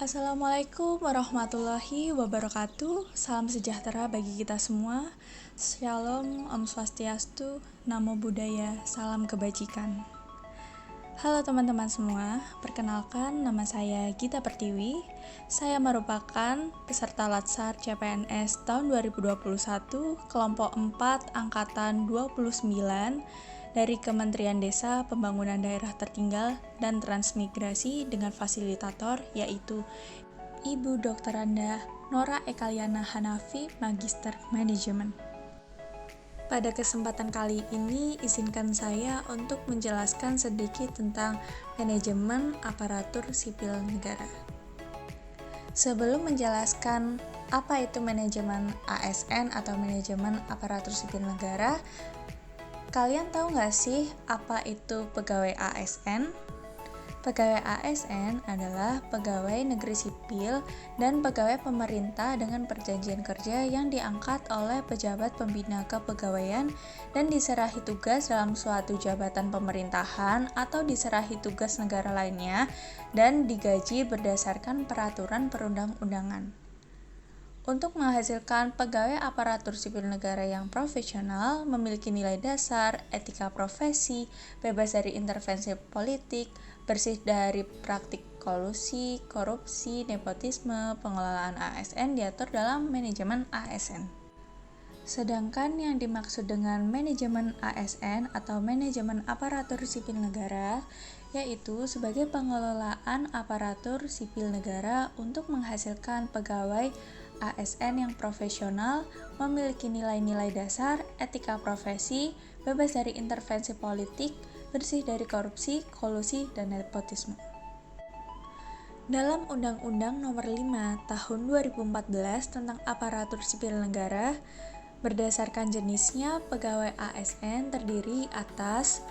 Assalamualaikum warahmatullahi wabarakatuh. Salam sejahtera bagi kita semua. Shalom, Om Swastiastu, Namo Buddhaya, salam kebajikan. Halo teman-teman semua, perkenalkan nama saya Gita Pertiwi. Saya merupakan peserta Latsar CPNS tahun 2021, kelompok 4, angkatan 29, dari Kementerian Desa, Pembangunan Daerah Tertinggal, dan Transmigrasi dengan fasilitator yaitu Ibu Dr. Anda Nora Ekaliana Hanafi, Magister Manajemen. Pada kesempatan kali ini, izinkan saya untuk menjelaskan sedikit tentang manajemen aparatur sipil negara. Sebelum menjelaskan apa itu manajemen ASN atau manajemen aparatur sipil negara, kalian tahu nggak sih apa itu pegawai ASN? Pegawai ASN adalah pegawai negeri sipil dan pegawai pemerintah dengan perjanjian kerja yang diangkat oleh pejabat pembina kepegawaian dan diserahi tugas dalam suatu jabatan pemerintahan atau diserahi tugas negara lainnya dan digaji berdasarkan peraturan perundang-undangan. Untuk menghasilkan pegawai aparatur sipil negara yang profesional, memiliki nilai dasar, etika profesi, bebas dari intervensi politik, bersih dari praktik kolusi, korupsi, nepotisme, pengelolaan ASN diatur dalam manajemen ASN. Sedangkan yang dimaksud dengan manajemen ASN atau manajemen aparatur sipil negara yaitu sebagai pengelolaan aparatur sipil negara untuk menghasilkan pegawai ASN yang profesional, memiliki nilai-nilai dasar, etika profesi, bebas dari intervensi politik, bersih dari korupsi, kolusi, dan nepotisme. Dalam Undang-Undang Nomor 5 Tahun 2014 tentang Aparatur Sipil Negara, berdasarkan jenisnya, pegawai ASN terdiri atas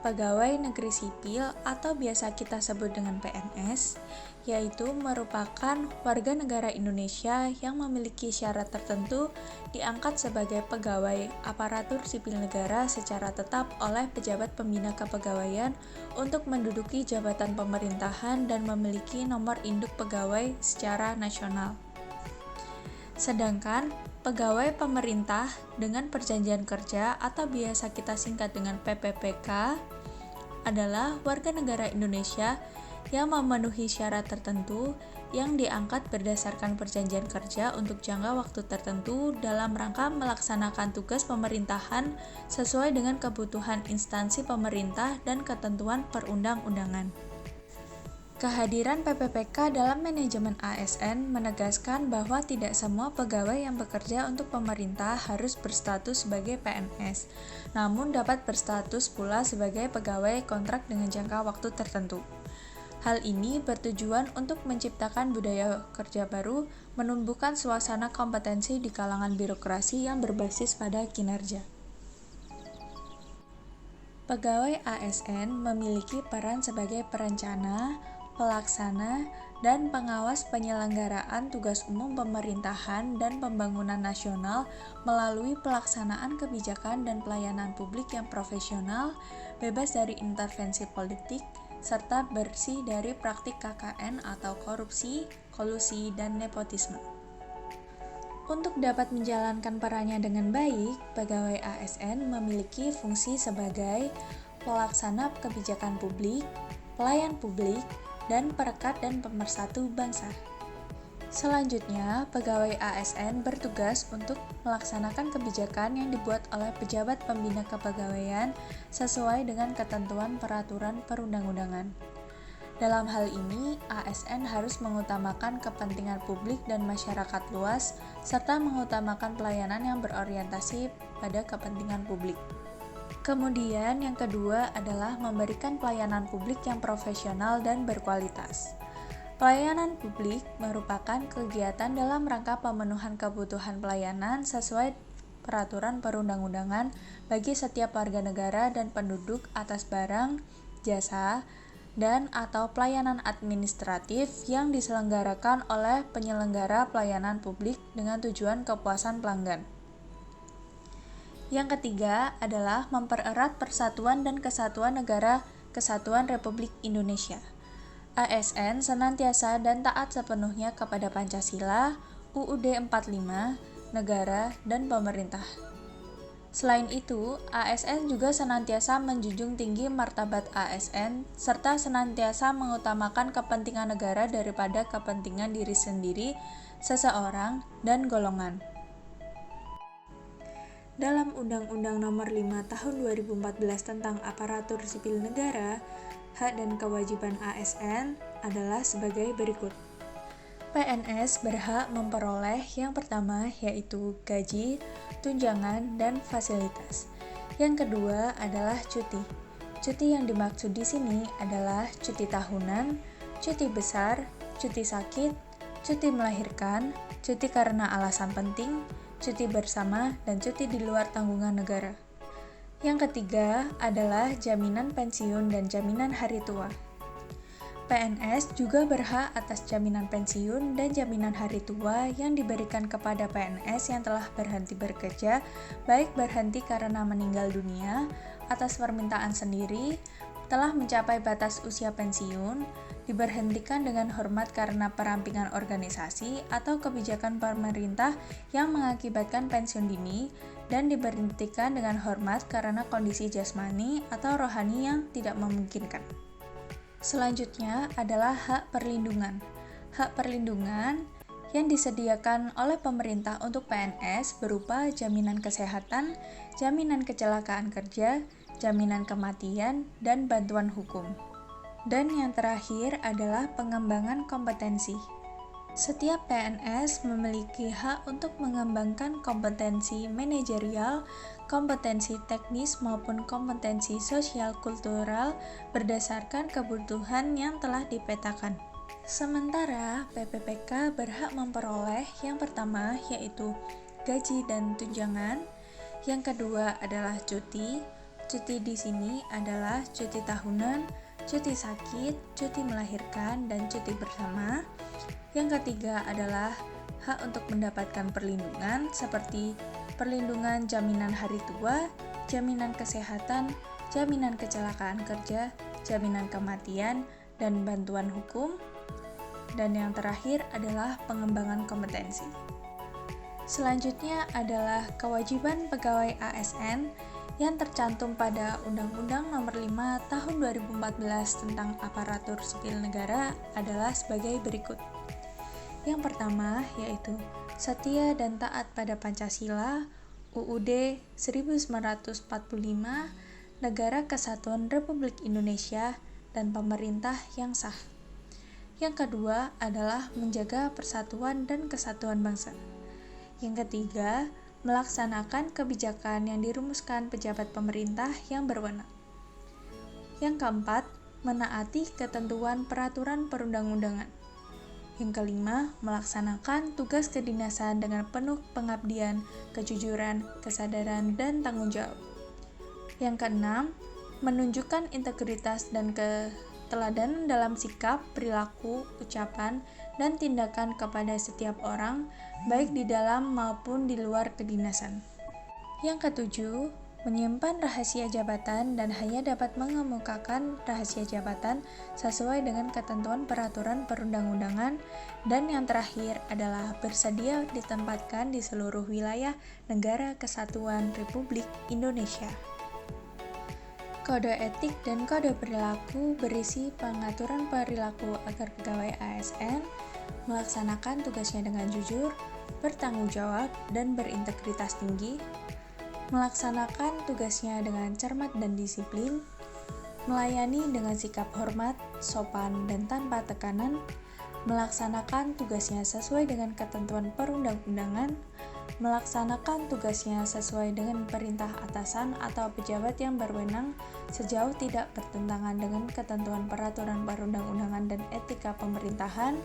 pegawai negeri sipil atau biasa kita sebut dengan PNS, yaitu merupakan warga negara Indonesia yang memiliki syarat tertentu diangkat sebagai pegawai aparatur sipil negara secara tetap oleh pejabat pembina kepegawaian untuk menduduki jabatan pemerintahan dan memiliki nomor induk pegawai secara nasional. Sedangkan pegawai pemerintah dengan perjanjian kerja atau biasa kita singkat dengan PPPK adalah warga negara Indonesia yang memenuhi syarat tertentu yang diangkat berdasarkan perjanjian kerja untuk jangka waktu tertentu dalam rangka melaksanakan tugas pemerintahan sesuai dengan kebutuhan instansi pemerintah dan ketentuan perundang-undangan. Kehadiran PPPK dalam manajemen ASN menegaskan bahwa tidak semua pegawai yang bekerja untuk pemerintah harus berstatus sebagai PNS, namun dapat berstatus pula sebagai pegawai kontrak dengan jangka waktu tertentu. Hal ini bertujuan untuk menciptakan budaya kerja baru, menumbuhkan suasana kompetensi di kalangan birokrasi yang berbasis pada kinerja. Pegawai ASN memiliki peran sebagai perencana, pelaksana, dan pengawas penyelenggaraan tugas umum pemerintahan dan pembangunan nasional melalui pelaksanaan kebijakan dan pelayanan publik yang profesional, bebas dari intervensi politik, serta bersih dari praktik KKN atau korupsi, kolusi, dan nepotisme. Untuk dapat menjalankan perannya dengan baik, pegawai ASN memiliki fungsi sebagai pelaksana kebijakan publik, pelayan publik, dan perekat dan pemersatu bangsa. Selanjutnya, pegawai ASN bertugas untuk melaksanakan kebijakan yang dibuat oleh pejabat pembina kepegawaian sesuai dengan ketentuan peraturan perundang-undangan. Dalam hal ini, ASN harus mengutamakan kepentingan publik dan masyarakat luas, serta mengutamakan pelayanan yang berorientasi pada kepentingan publik. Kemudian yang kedua adalah memberikan pelayanan publik yang profesional dan berkualitas. Pelayanan publik merupakan kegiatan dalam rangka pemenuhan kebutuhan pelayanan sesuai peraturan perundang-undangan bagi setiap warga negara dan penduduk atas barang, jasa, dan atau pelayanan administratif yang diselenggarakan oleh penyelenggara pelayanan publik dengan tujuan kepuasan pelanggan. Yang ketiga adalah mempererat persatuan dan kesatuan negara Kesatuan Republik Indonesia. ASN senantiasa dan taat sepenuhnya kepada Pancasila, UUD 45, negara, dan pemerintah. Selain itu, ASN juga senantiasa menjunjung tinggi martabat ASN serta senantiasa mengutamakan kepentingan negara daripada kepentingan diri sendiri, seseorang, dan golongan. Dalam Undang-Undang Nomor 5 Tahun 2014 tentang Aparatur Sipil Negara, hak dan kewajiban ASN adalah sebagai berikut. PNS berhak memperoleh yang pertama yaitu gaji, tunjangan, dan fasilitas. Yang kedua adalah cuti. Cuti yang dimaksud di sini adalah cuti tahunan, cuti besar, cuti sakit, cuti melahirkan, cuti karena alasan penting, cuti bersama, dan cuti di luar tanggungan negara. Yang ketiga adalah jaminan pensiun dan jaminan hari tua. PNS juga berhak atas jaminan pensiun dan jaminan hari tua yang diberikan kepada PNS yang telah berhenti bekerja, baik berhenti karena meninggal dunia, atas permintaan sendiri, telah mencapai batas usia pensiun, diberhentikan dengan hormat karena perampingan organisasi atau kebijakan pemerintah yang mengakibatkan pensiun dini, dan diberhentikan dengan hormat karena kondisi jasmani atau rohani yang tidak memungkinkan. Selanjutnya adalah hak perlindungan. Hak perlindungan yang disediakan oleh pemerintah untuk PNS berupa jaminan kesehatan, jaminan kecelakaan kerja, jaminan kematian, dan bantuan hukum. Dan yang terakhir adalah pengembangan kompetensi. Setiap PNS memiliki hak untuk mengembangkan kompetensi manajerial, kompetensi teknis maupun kompetensi sosial kultural berdasarkan kebutuhan yang telah dipetakan. Sementara PPPK berhak memperoleh yang pertama yaitu gaji dan tunjangan, yang kedua adalah cuti. Cuti di sini adalah cuti tahunan, cuti sakit, cuti melahirkan, dan cuti bersama. Yang ketiga adalah hak untuk mendapatkan perlindungan seperti perlindungan jaminan hari tua, jaminan kesehatan, jaminan kecelakaan kerja, jaminan kematian, dan bantuan hukum. Dan yang terakhir adalah pengembangan kompetensi. Selanjutnya adalah kewajiban pegawai ASN yang tercantum pada Undang-Undang Nomor 5 Tahun 2014 tentang Aparatur Sipil Negara adalah sebagai berikut. Yang pertama yaitu setia dan taat pada Pancasila, UUD 1945, Negara Kesatuan Republik Indonesia, dan pemerintah yang sah. Yang kedua adalah menjaga persatuan dan kesatuan bangsa. Yang ketiga, melaksanakan kebijakan yang dirumuskan pejabat pemerintah yang berwenang. Yang keempat, menaati ketentuan peraturan perundang-undangan. Yang kelima, melaksanakan tugas kedinasan dengan penuh pengabdian, kejujuran, kesadaran, dan tanggung jawab. Yang keenam, menunjukkan integritas dan keteladanan dalam sikap, perilaku, ucapan, dan tindakan kepada setiap orang, baik di dalam maupun di luar kedinasan. Yang ketujuh, menyimpan rahasia jabatan dan hanya dapat mengemukakan rahasia jabatan sesuai dengan ketentuan peraturan perundang-undangan. Dan yang terakhir adalah bersedia ditempatkan di seluruh wilayah Negara Kesatuan Republik Indonesia. Kode etik dan kode perilaku berisi pengaturan perilaku agar pegawai ASN melaksanakan tugasnya dengan jujur, bertanggung jawab, dan berintegritas tinggi, melaksanakan tugasnya dengan cermat dan disiplin, melayani dengan sikap hormat, sopan, dan tanpa tekanan, melaksanakan tugasnya sesuai dengan ketentuan perundang-undangan, melaksanakan tugasnya sesuai dengan perintah atasan atau pejabat yang berwenang sejauh tidak bertentangan dengan ketentuan peraturan perundang-undangan dan etika pemerintahan,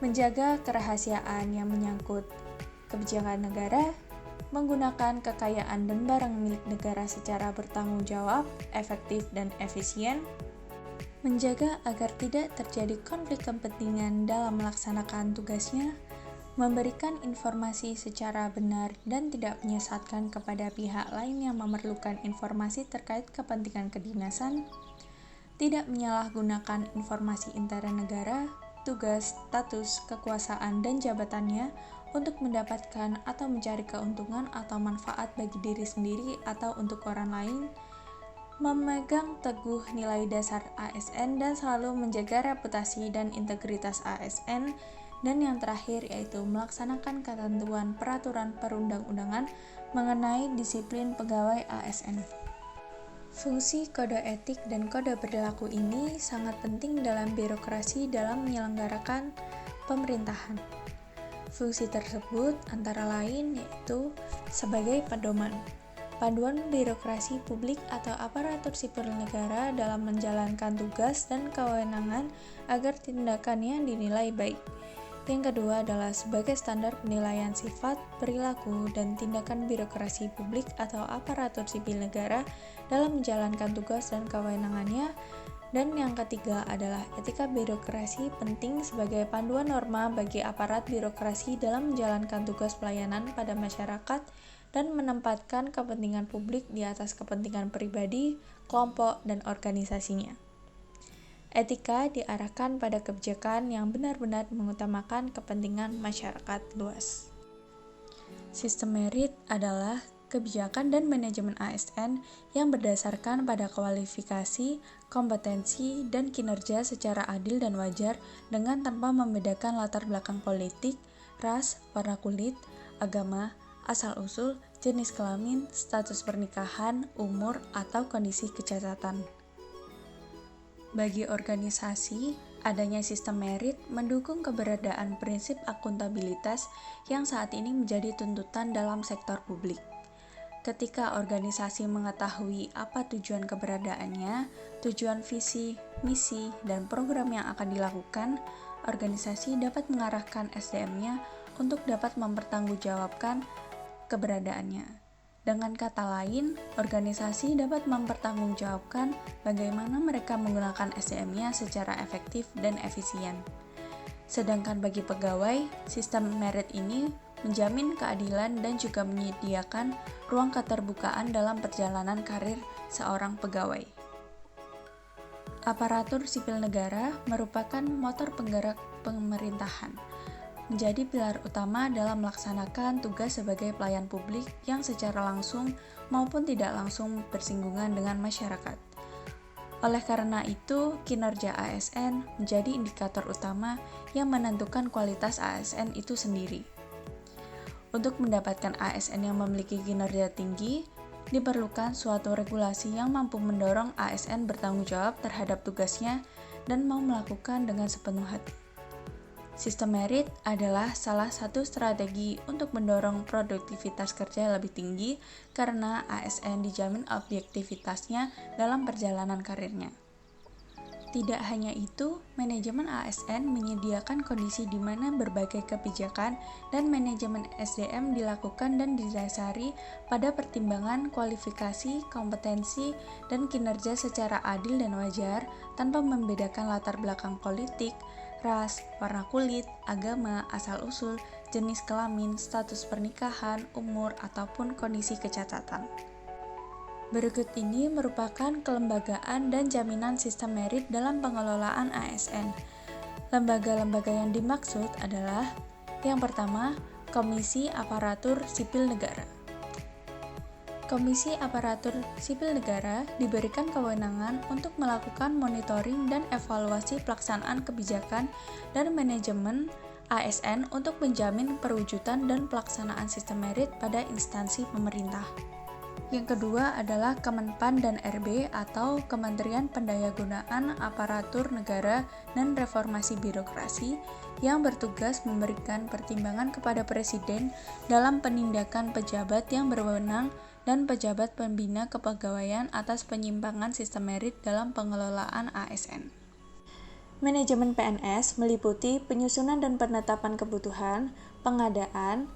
menjaga kerahasiaan yang menyangkut kebijakan negara, menggunakan kekayaan dan barang milik negara secara bertanggung jawab, efektif, dan efisien, menjaga agar tidak terjadi konflik kepentingan dalam melaksanakan tugasnya, memberikan informasi secara benar dan tidak menyesatkan kepada pihak lain yang memerlukan informasi terkait kepentingan kedinasan, tidak menyalahgunakan informasi intern negara, tugas, status, kekuasaan, dan jabatannya untuk mendapatkan atau mencari keuntungan atau manfaat bagi diri sendiri atau untuk orang lain, memegang teguh nilai dasar ASN dan selalu menjaga reputasi dan integritas ASN, dan yang terakhir yaitu melaksanakan ketentuan peraturan perundang-undangan mengenai disiplin pegawai ASN. Fungsi kode etik dan kode perilaku ini sangat penting dalam birokrasi dalam menyelenggarakan pemerintahan. Fungsi tersebut antara lain yaitu sebagai pedoman, panduan birokrasi publik atau aparatur sipil negara dalam menjalankan tugas dan kewenangan agar tindakannya dinilai baik. Yang kedua adalah sebagai standar penilaian sifat, perilaku, dan tindakan birokrasi publik atau aparatur sipil negara dalam menjalankan tugas dan kewenangannya. Dan yang ketiga adalah etika birokrasi penting sebagai panduan norma bagi aparat birokrasi dalam menjalankan tugas pelayanan pada masyarakat dan menempatkan kepentingan publik di atas kepentingan pribadi, kelompok, dan organisasinya. Etika diarahkan pada kebijakan yang benar-benar mengutamakan kepentingan masyarakat luas. Sistem merit adalah kebijakan dan manajemen ASN yang berdasarkan pada kualifikasi, kompetensi, dan kinerja secara adil dan wajar dengan tanpa membedakan latar belakang politik, ras, warna kulit, agama, asal-usul, jenis kelamin, status pernikahan, umur, atau kondisi kecacatan. Bagi organisasi, adanya sistem merit mendukung keberadaan prinsip akuntabilitas yang saat ini menjadi tuntutan dalam sektor publik. Ketika organisasi mengetahui apa tujuan keberadaannya, tujuan visi, misi, dan program yang akan dilakukan, organisasi dapat mengarahkan SDM-nya untuk dapat mempertanggungjawabkan keberadaannya. Dengan kata lain, organisasi dapat mempertanggungjawabkan bagaimana mereka menggunakan SDM-nya secara efektif dan efisien. Sedangkan bagi pegawai, sistem merit ini menjamin keadilan dan juga menyediakan ruang keterbukaan dalam perjalanan karir seorang pegawai. Aparatur sipil negara merupakan motor penggerak pemerintahan, menjadi pilar utama dalam melaksanakan tugas sebagai pelayan publik yang secara langsung maupun tidak langsung bersinggungan dengan masyarakat. Oleh karena itu, kinerja ASN menjadi indikator utama yang menentukan kualitas ASN itu sendiri. Untuk mendapatkan ASN yang memiliki kinerja tinggi, diperlukan suatu regulasi yang mampu mendorong ASN bertanggung jawab terhadap tugasnya dan mau melakukan dengan sepenuh hati. Sistem merit adalah salah satu strategi untuk mendorong produktivitas kerja lebih tinggi karena ASN dijamin objektivitasnya dalam perjalanan karirnya. Tidak hanya itu, manajemen ASN menyediakan kondisi di mana berbagai kebijakan dan manajemen SDM dilakukan dan didasari pada pertimbangan kualifikasi, kompetensi, dan kinerja secara adil dan wajar tanpa membedakan latar belakang politik, ras, warna kulit, agama, asal-usul, jenis kelamin, status pernikahan, umur, ataupun kondisi kecacatan. Berikut ini merupakan kelembagaan dan jaminan sistem merit dalam pengelolaan ASN. Lembaga-lembaga yang dimaksud adalah yang pertama, Komisi Aparatur Sipil Negara. Komisi Aparatur Sipil Negara diberikan kewenangan untuk melakukan monitoring dan evaluasi pelaksanaan kebijakan dan manajemen ASN untuk menjamin perwujudan dan pelaksanaan sistem merit pada instansi pemerintah. Yang kedua adalah Kemenpan dan RB atau Kementerian Pendayagunaan Aparatur Negara dan Reformasi Birokrasi yang bertugas memberikan pertimbangan kepada Presiden dalam penindakan pejabat yang berwenang dan pejabat pembina kepegawaian atas penyimpangan sistem merit dalam pengelolaan ASN. Manajemen PNS meliputi penyusunan dan penetapan kebutuhan, pengadaan,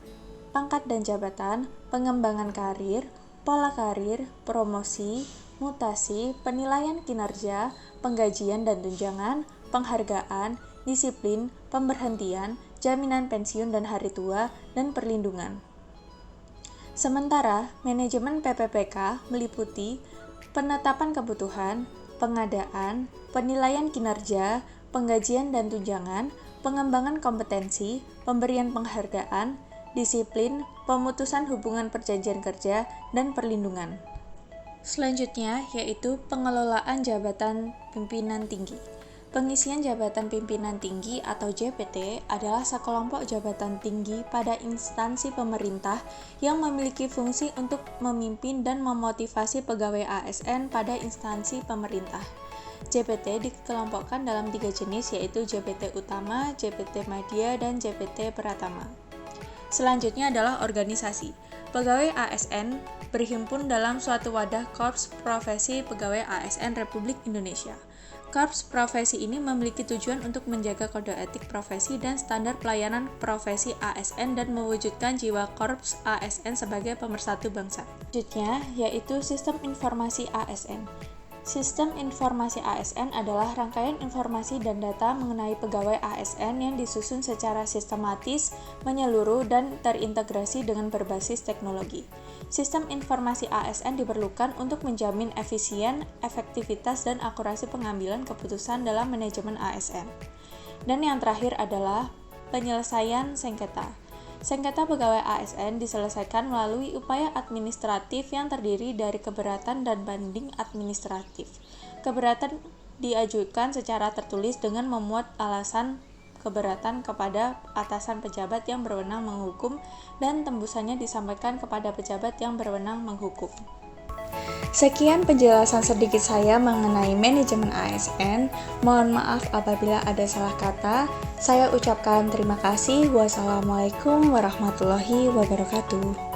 pangkat dan jabatan, pengembangan karir, pola karir, promosi, mutasi, penilaian kinerja, penggajian dan tunjangan, penghargaan, disiplin, pemberhentian, jaminan pensiun dan hari tua, dan perlindungan. Sementara, manajemen PPPK meliputi penetapan kebutuhan, pengadaan, penilaian kinerja, penggajian dan tunjangan, pengembangan kompetensi, pemberian penghargaan, disiplin, pemutusan hubungan perjanjian kerja, dan perlindungan. Selanjutnya yaitu pengelolaan jabatan pimpinan tinggi. Pengisian jabatan pimpinan tinggi atau JPT adalah sekelompok jabatan tinggi pada instansi pemerintah yang memiliki fungsi untuk memimpin dan memotivasi pegawai ASN pada instansi pemerintah. JPT dikelompokkan dalam 3 jenis yaitu JPT utama, JPT media, dan JPT pratama. Selanjutnya adalah organisasi. Pegawai ASN berhimpun dalam suatu wadah Korps Profesi Pegawai ASN Republik Indonesia. Korps profesi ini memiliki tujuan untuk menjaga kode etik profesi dan standar pelayanan profesi ASN dan mewujudkan jiwa Korps ASN sebagai pemersatu bangsa. Selanjutnya yaitu Sistem Informasi ASN. Sistem informasi ASN adalah rangkaian informasi dan data mengenai pegawai ASN yang disusun secara sistematis, menyeluruh, dan terintegrasi dengan berbasis teknologi. Sistem informasi ASN diperlukan untuk menjamin efisien, efektivitas, dan akurasi pengambilan keputusan dalam manajemen ASN. Dan yang terakhir adalah penyelesaian sengketa. Sengketa pegawai ASN diselesaikan melalui upaya administratif yang terdiri dari keberatan dan banding administratif. Keberatan diajukan secara tertulis dengan memuat alasan keberatan kepada atasan pejabat yang berwenang menghukum dan tembusannya disampaikan kepada pejabat yang berwenang menghukum. Sekian penjelasan sedikit saya mengenai manajemen ASN. Mohon maaf apabila ada salah kata. Saya ucapkan terima kasih. Wassalamualaikum warahmatullahi wabarakatuh.